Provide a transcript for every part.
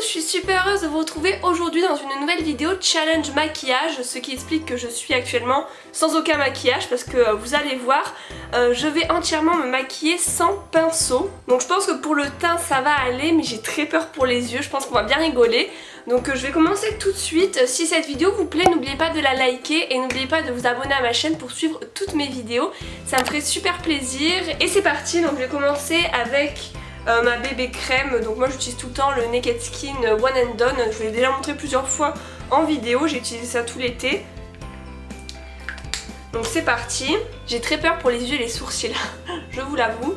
je suis super heureuse de vous retrouver aujourd'hui dans une nouvelle vidéo challenge maquillage, ce qui explique que je suis actuellement sans aucun maquillage parce que vous allez voir, je vais entièrement me maquiller sans pinceau. Donc je pense que pour le teint ça va aller, mais j'ai très peur pour les yeux, je pense qu'on va bien rigoler. Donc je vais commencer tout de suite. Si cette vidéo vous plaît, n'oubliez pas de la liker et n'oubliez pas de vous abonner à ma chaîne pour suivre toutes mes vidéos. Ça me ferait super plaisir. Et c'est parti, donc je vais commencer avec ma bébé crème. Donc moi j'utilise tout le temps le Naked Skin One and Done. Je vous l'ai déjà montré plusieurs fois en vidéo, j'ai utilisé ça tout l'été. Donc c'est parti. J'ai très peur pour les yeux et les sourcils, je vous l'avoue.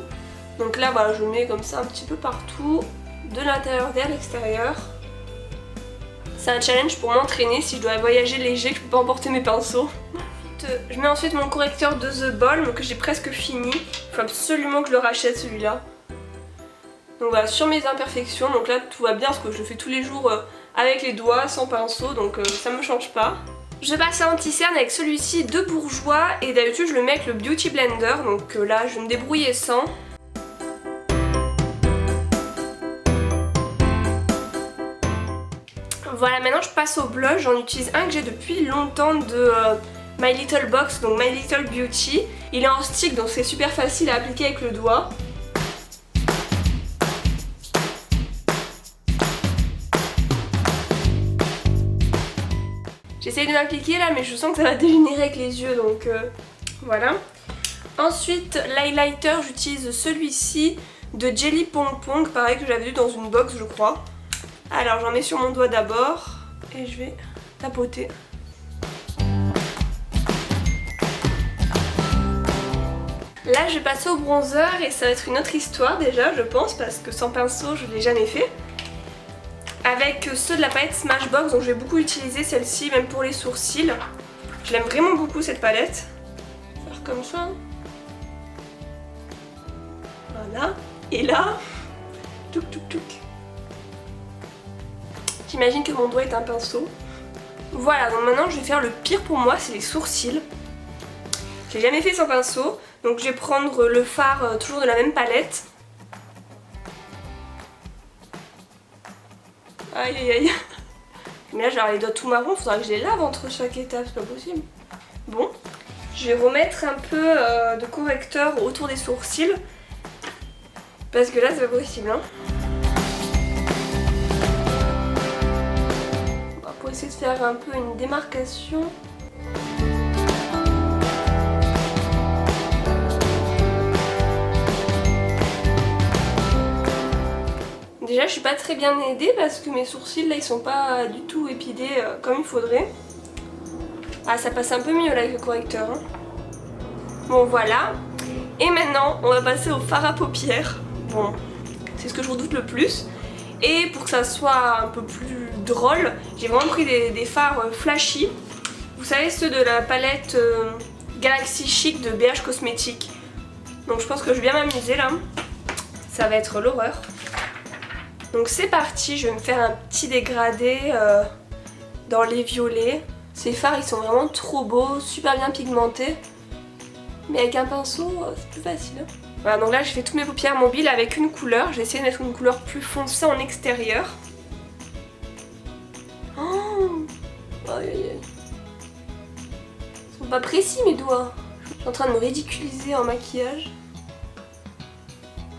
Donc là voilà, je mets comme ça un petit peu partout, de l'intérieur et à l'extérieur. C'est un challenge pour m'entraîner si je dois voyager léger, que je peux pas emporter mes pinceaux. Je mets ensuite mon correcteur de The Balm que j'ai presque fini. Il faut absolument que je le rachète celui-là. Donc voilà, sur mes imperfections, donc là tout va bien parce que je le fais tous les jours avec les doigts, sans pinceau, donc ça me change pas. Je passe à anti-cerne avec celui-ci de Bourjois et d'habitude je le mets avec le Beauty Blender, donc là je vais me débrouiller sans. Voilà, maintenant je passe au blush, j'en utilise un que j'ai depuis longtemps de My Little Box, donc My Little Beauty. Il est en stick donc c'est super facile à appliquer avec le doigt. J'essaye de m'appliquer là mais je sens que ça va dégénérer avec les yeux donc voilà. Ensuite l'highlighter, j'utilise celui-ci de Jelly Pong Pong, pareil que j'avais vu dans une box je crois. Alors j'en mets sur mon doigt d'abord et je vais tapoter. Là je vais passer au bronzer et ça va être une autre histoire déjà je pense parce que sans pinceau je ne l'ai jamais fait. Avec ceux de la palette Smashbox, donc je vais beaucoup utiliser celle-ci même pour les sourcils. Je l'aime vraiment beaucoup cette palette. Faire comme ça. Voilà. Et là, touc touc touc. J'imagine que mon doigt est un pinceau. Voilà, donc maintenant je vais faire le pire pour moi, c'est les sourcils. Je l'ai jamais fait sans pinceau, donc je vais prendre le fard toujours de la même palette. Aïe aïe aïe. Mais là j'ai les doigts tout marrons, faudra que je les lave entre chaque étape, c'est pas possible. Bon, je vais remettre un peu de correcteur autour des sourcils. Parce que là c'est pas possible hein. Pour essayer de faire un peu une démarcation. Déjà je suis pas très bien aidée parce que mes sourcils là ils sont pas du tout épilés comme il faudrait. Ah ça passe un peu mieux là avec le correcteur hein. Bon voilà. Et maintenant on va passer au fard à paupières. Bon c'est ce que je redoute le plus. Et pour que ça soit un peu plus drôle, j'ai vraiment pris des fards flashy. Vous savez ceux de la palette Galaxy Chic de BH Cosmetics. Donc je pense que je vais bien m'amuser là. Ça va être l'horreur. Donc c'est parti, je vais me faire un petit dégradé dans les violets. Ces fards ils sont vraiment trop beaux, super bien pigmentés. Mais avec un pinceau c'est plus facile hein. Voilà, donc là j'ai fait toutes mes paupières mobiles avec une couleur. J'ai essayé de mettre une couleur plus foncée en extérieur. Oh, aïe aïe aïe. Ils sont pas précis mes doigts. Je suis en train de me ridiculiser en maquillage.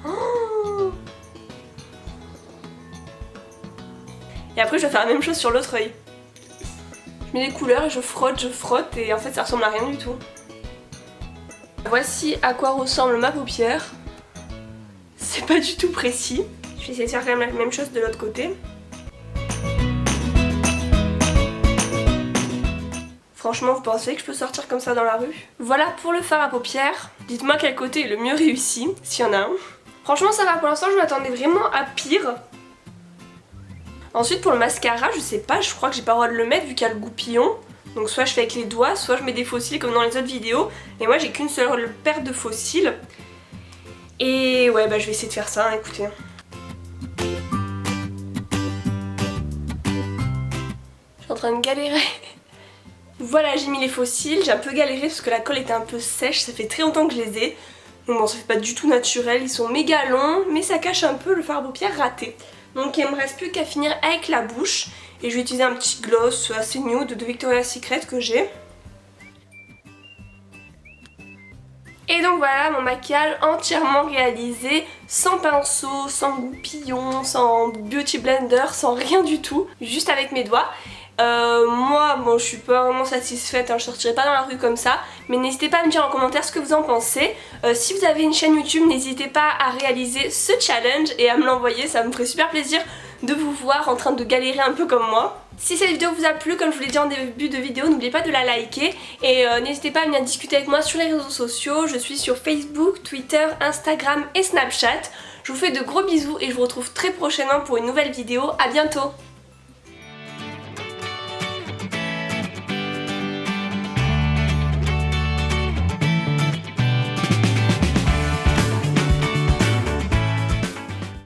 Oh. Et après je vais faire la même chose sur l'autre œil. Je mets des couleurs et je frotte et en fait ça ressemble à rien du tout. Voici à quoi ressemble ma paupière. C'est pas du tout précis. Je vais essayer de faire quand même la même chose de l'autre côté. Franchement, vous pensez que je peux sortir comme ça dans la rue? Voilà pour le fard à paupières. Dites-moi quel côté est le mieux réussi, s'il y en a un. Franchement ça va, pour l'instant je m'attendais vraiment à pire. Ensuite pour le mascara, je sais pas, je crois que j'ai pas le droit de le mettre vu qu'il y a le goupillon. Donc soit je fais avec les doigts, soit je mets des faux cils comme dans les autres vidéos. Et moi j'ai qu'une seule paire de faux cils. Et ouais bah je vais essayer de faire ça, hein, écoutez. Je suis en train de galérer. Voilà, j'ai mis les faux cils, j'ai un peu galéré parce que la colle était un peu sèche, ça fait très longtemps que je les ai. Donc bon, ça fait pas du tout naturel, ils sont méga longs, mais ça cache un peu le fard à paupières raté. Donc il me reste plus qu'à finir avec la bouche. Et je vais utiliser un petit gloss assez nude de Victoria's Secret que j'ai. Et donc voilà mon maquillage entièrement réalisé, sans pinceau, sans goupillon, sans beauty blender, sans rien du tout, juste avec mes doigts. Moi, bon, je suis pas vraiment satisfaite, hein, je sortirai pas dans la rue comme ça, mais n'hésitez pas à me dire en commentaire ce que vous en pensez. Si vous avez une chaîne YouTube, n'hésitez pas à réaliser ce challenge et à me l'envoyer, ça me ferait super plaisir de vous voir en train de galérer un peu comme moi. Si cette vidéo vous a plu, comme je vous l'ai dit en début de vidéo, n'oubliez pas de la liker et n'hésitez pas à venir discuter avec moi sur les réseaux sociaux. Je suis sur Facebook, Twitter, Instagram et Snapchat. Je vous fais de gros bisous et je vous retrouve très prochainement pour une nouvelle vidéo. À bientôt!